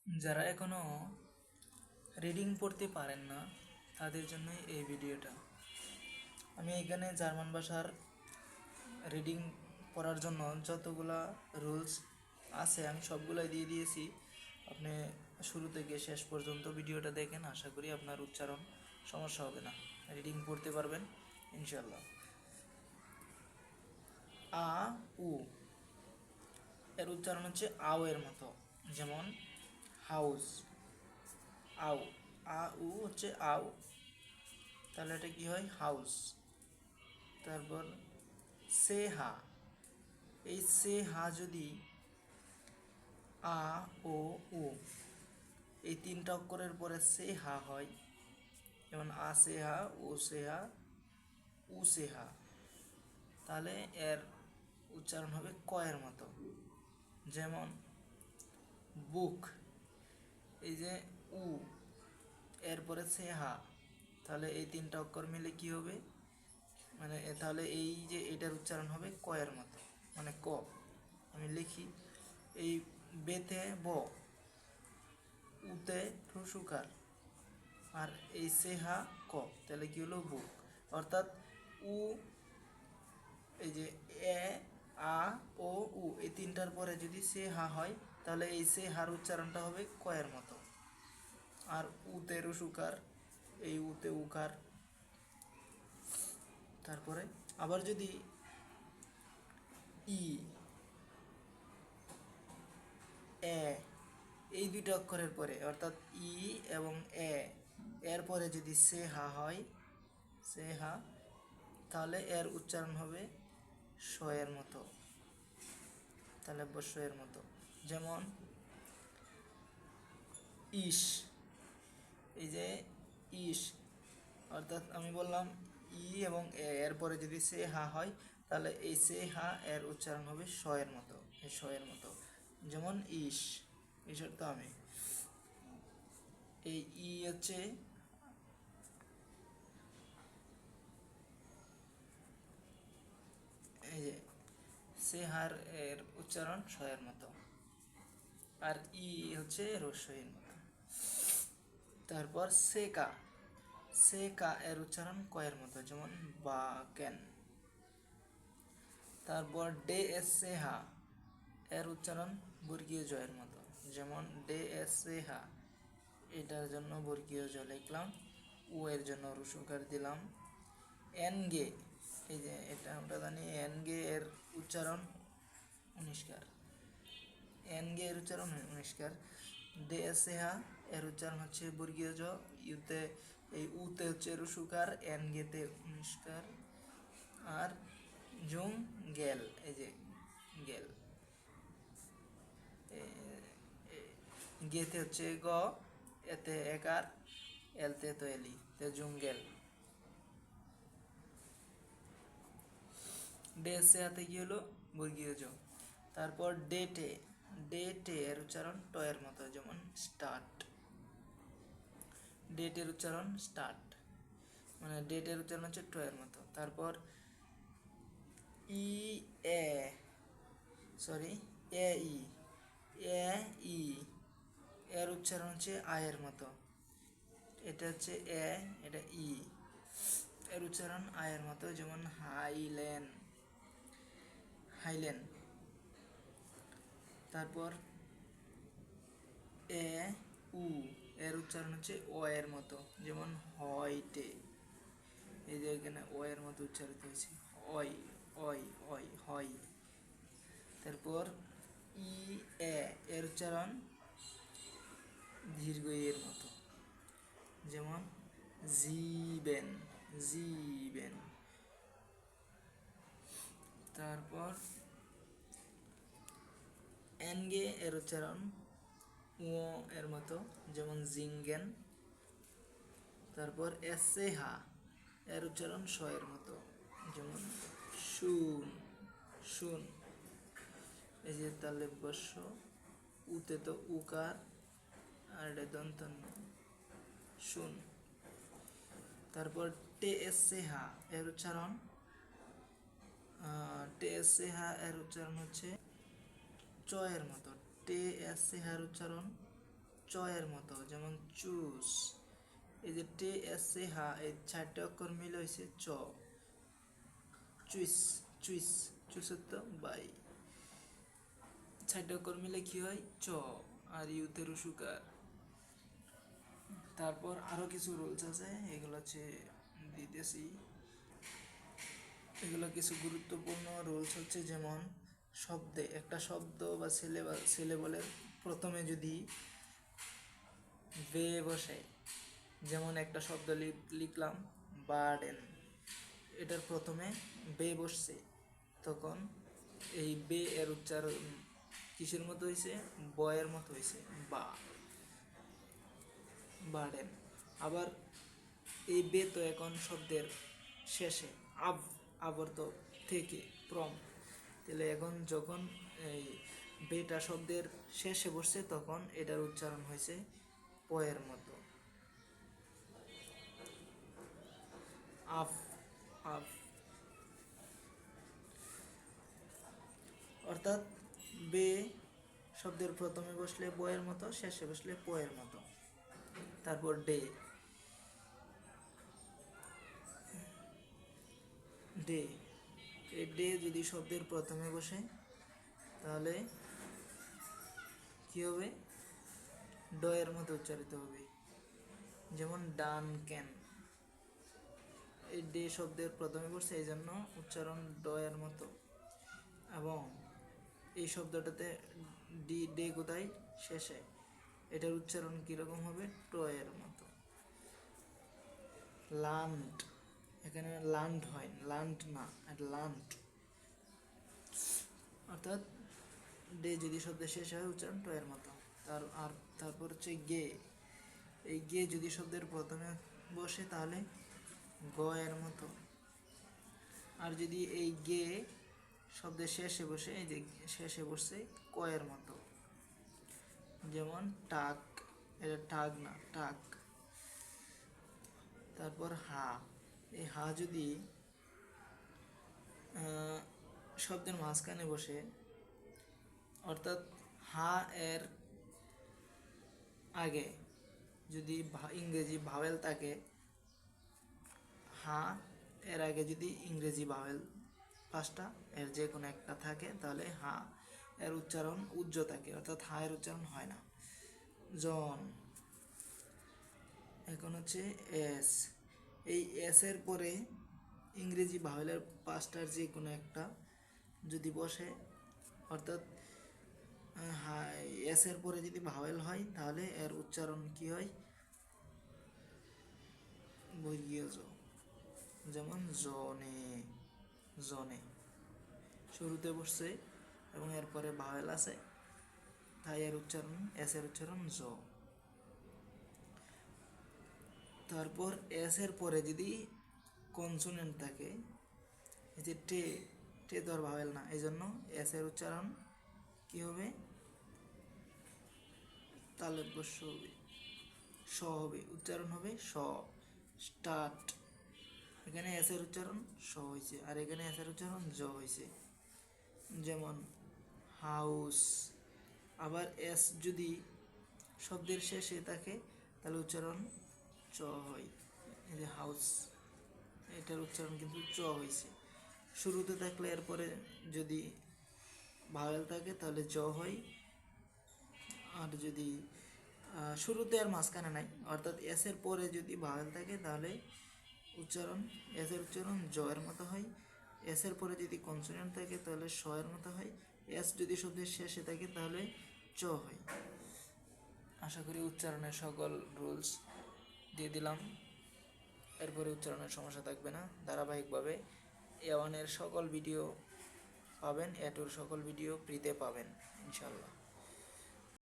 যারা এখনো রিডিং পড়তে পারেন না তাদের জন্য এই ভিডিওটা। আমি এখানে জার্মান ভাষার রিডিং পড়ার জন্য যতগুলা রুলস আছে আমি সবগুলাই দিয়ে দিয়েছি। আপনি শুরু থেকে শেষ পর্যন্ত ভিডিওটা দেখেন, আশা করি আপনার উচ্চারণ সমস্যা হবে না, রিডিং পড়তে পারবেন ইনশাল্লাহ। আ উ এর উচ্চারণ হচ্ছে আও এর মতো, যেমন হাউস, আও। আ উ হচ্ছে আও, তাহলে এটা কি হয়? হাউস। তারপর সে হা, এই সে হা যদি আ ও উ এই তিনটা অক্ষরের পরে সে হা হয়, যেমন আ সে হা, ও সে হা, উ সে হা, তাহলে এর উচ্চারণ হবে ক এর মতো। যেমন বুক, এই যে উ এরপরে সে হা, তাহলে এই তিনটা অক্ষর মিলে কি হবে? মানে তাহলে এই যে এটার উচ্চারণ হবে ক এর মতো, মানে ক। আমি লিখি, এই বেতে ব, উতে রসুকার, আর এই সেহা ক, তাহলে কি হলো? বুক। অর্থাৎ উ, এই যে এ, আ, ও, উ এই তিনটার পরে যদি সে হা হয়, তাহলে এই সে হার উচ্চারণটা হবে ক এর মতো। আর উতে রসুকার, এই উতে উকার। তারপরে আবার যদি ই, এ এই দুইটা অক্ষরের পরে, অর্থাৎ ই এবং এ এর পরে যদি সে হা হয়, সে হা, তাহলে এর উচ্চারণ হবে স এর মতো, তাহলে স এর মতো। যেমন ইস, এই যে ইস, অর্থাৎ আমি বললাম ই এবং এ এর পরে যদি সে হা হয়, তাহলে এই সে হা এর উচ্চারণ হবে স এর মতো, এই স এর মতো। যেমন ইস, ইসের তো আমি, এই ই হচ্ছে এই যে সে হার এর উচ্চারণ স এর মতো, আর ই হচ্ছে রস্বইয়ের মতো। তারপর সেকা, সেকা এর উচ্চারণ ক এর মতো, যেমন বা কেন। তারপর ডে এস সে হা এর উচ্চারণ বর্গীয় জয়ের মতো, যেমন ডে এস সে হা, এটার জন্য বর্গীয় জ লিখলাম, ও এর জন্য রুসুকার দিলাম। এন গে, এই যে এটা আমরা জানি এন গে এর উচ্চারণ উনিষ্কার, এন গে এর উচ্চারণ উনিষ্কার। ডে এস এ হা এর উচ্চারণ হচ্ছে বর্গীয় জ, ইউতে এই উতে হচ্ছে রুসুকার, এন গেতে উনিষ্কার। আর জুং গেল, এই যে গেল, গেতে হচ্ছে গ, এতে একার, এলতে তো এলি, তে জুঙ্গেল। ডে সে হাতে কি হলো? বর্গীয় জ। তারপর ডেটে, ডেটে এর উচ্চারণ ট এর মতো, যেমন স্টার্ট, ডেটের উচ্চারণ স্টার্ট, মানে ডেটের উচ্চারণ হচ্ছে ট এর মতো। তারপর ই এ, সরি এ ই, এ ই এর উচ্চারণ হচ্ছে আয়ের মতো, এটা হচ্ছে এ, এটা ই, এর উচ্চারণ আয়ের মতো, যেমন হাইলেন, হাইলেন। তারপর এ উ এর উচ্চারণ হচ্ছে ও এর মতো, যেমন হয়টে, এই যে এখানে ও এর মতো উচ্চারিত হয়েছে, অই, অই, অই, হয়। তারপর ই এ এর উচ্চারণ দীর্ঘ এর মতো, যেমন জিবেন, জিবেন। তারপর এনগে এর উচ্চারণ ও এর মতো, যেমন জিঙ্গেন। তারপর এসে হা এর উচ্চারণ স এর মতো, যেমন শুন, শুন। এই যে তালে বস্য, উতে তো উকার, আর এটা দন্তন্য, শুন। তারপর টে এসে হা এর উচ্চারণ, টে এসে হা এর উচ্চারণ হচ্ছে চ এর মতো, টে এসে হার উচ্চারণ চ এর মতো, যেমন চুজ। এই যে টে এস এ হা, এই 4টে অক্ষর মিলে হয়েছে চ। চুইস, চুইস, চুষত্ব বাই, 4টে অক্ষর মিলে কি হয় চ। আর ইউতে রসুকার। তারপর আরো কিছু রুলস আছে, এগুলো হচ্ছে দিতেছি। এগুলো কিছু গুরুত্বপূর্ণ রুলস হচ্ছে, যেমন শব্দে, একটা শব্দ বা সিলেবলের প্রথমে যদি বে বসে, যেমন একটা শব্দ লিখলাম বার্ডেন, এটার প্রথমে বে বসছে, তখন এই বে এর উচ্চারণ কিসের মতো হয়েছে, বয়ের মতো হয়েছে, বা, বার্ডেন। আবার এই বে তো এখন শব্দের শেষে, আবর্ত থেকে প্রম, তাহলে এখন যখন এই বেটা শব্দের শেষে বসছে, তখন এটার উচ্চারণ হয়েছে পয়ের মতো, আফ, আফ। অর্থাৎ বে শব্দের প্রথমে বসলে বয়ের মতো, শেষে বসলে পয়ের মতো। তারপর ডে, ডে, এই ডে যদি শব্দের প্রথমে বসে, তাহলে কি হবে, ডয়ের মতো উচ্চারিত হবে, যেমন ডান ক্যান। এই ডে শব্দের প্রথমে বসছে, এই জন্য উচ্চারণ ডয়ের মতো। এবং এই শব্দটাতে ডে কোথায়, শেষে, এটার উচ্চারণ কীরকম হবে, টয়ের মতো। লান্ড, এখানে লান্ড হয়, লান্ড না, লান্ড। অর্থাৎ ডে যদি শব্দের শেষে হয়, উচ্চারণ টয়ের মতো। তারপর হচ্ছে গে, এই গে যদি শব্দের প্রথমে বসে, তাহলে গ এর মতো। আর যদি এই গে শব্দের শেষে বসে, এই যে শেষে বসছে ক এর মতো, যেমন টাক, এটা টাক না, টাক। তারপর হা, এই হা যদি শব্দের মাঝখানে বসে, অর্থাৎ হা এর আগে যদি ইংরেজি ভাওয়েল থাকে, হা এর আগে যদি ইংরেজি ভাওয়েল 5টা এর যে কোনো একটা থাকে, তাহলে হা এর উচ্চারণ উজ্জ্ব থাকে, অর্থাৎ হা এর উচ্চারণ হয় না। জন। এখন হচ্ছে এস, এই এস এর পরে ইংরেজি ভাওয়েলের 5টার যে কোনো একটা যদি বসে, অর্থাৎ এস এর পরে যদি ভাওয়েল হয়, তাহলে এর উচ্চারণ কি হয়, বর্গীয় জ, যেমন জনে, জনে শুরুতে বসছে এবং এরপরে ভাওয়েল আছে, তাই এর উচ্চারণ, এস এর উচ্চারণ জ। তারপর এস এর পরে যদি কনসোনেন্ট থাকে, এই যে টে, টে তো আর ভাওয়েল না, এই জন্য এস এর উচ্চারণ কি হবে, তালব্য বর্ষ হবে, স হবে, উচ্চারণ হবে স, স্টার্ট। এখানে এস এর উচ্চারণ স হয়েছে, আর এখানে এস এর উচ্চারণ জ হয়েছে, যেমন হাউস। আবার এস যদি শব্দের শেষে থাকে, তাহলে উচ্চারণ চ হয়, এই যে হাউস, এটার উচ্চারণ কিন্তু চ হয়েছে। শুরুতে থাকলে এরপরে যদি ভাওয়েল থাকে, তাহলে জ হয়। আর যদি শুরুতে আর মাঝখানে নাই, অর্থাৎ এস এর পরে যদি ভাওয়েল থাকে, তাহলে উচ্চারণ, এস এর উচ্চারণ জ এর মতো হয়। এস এর পরে যদি কনসোনেন্ট থাকে, তাহলে স এর মতো হয়। এস যদি শব্দের শেষে থাকে, তাহলে চ হয়। আশা করি উচ্চারণের সকল রুলস দিয়ে দিলাম, এরপরে উচ্চারণের সমস্যা থাকবে না। ধারাবাহিকভাবে A1 এর সকল ভিডিও পাবেন, A2 সকল ভিডিও ফ্রিতে পাবেন ইনশাল্লাহ।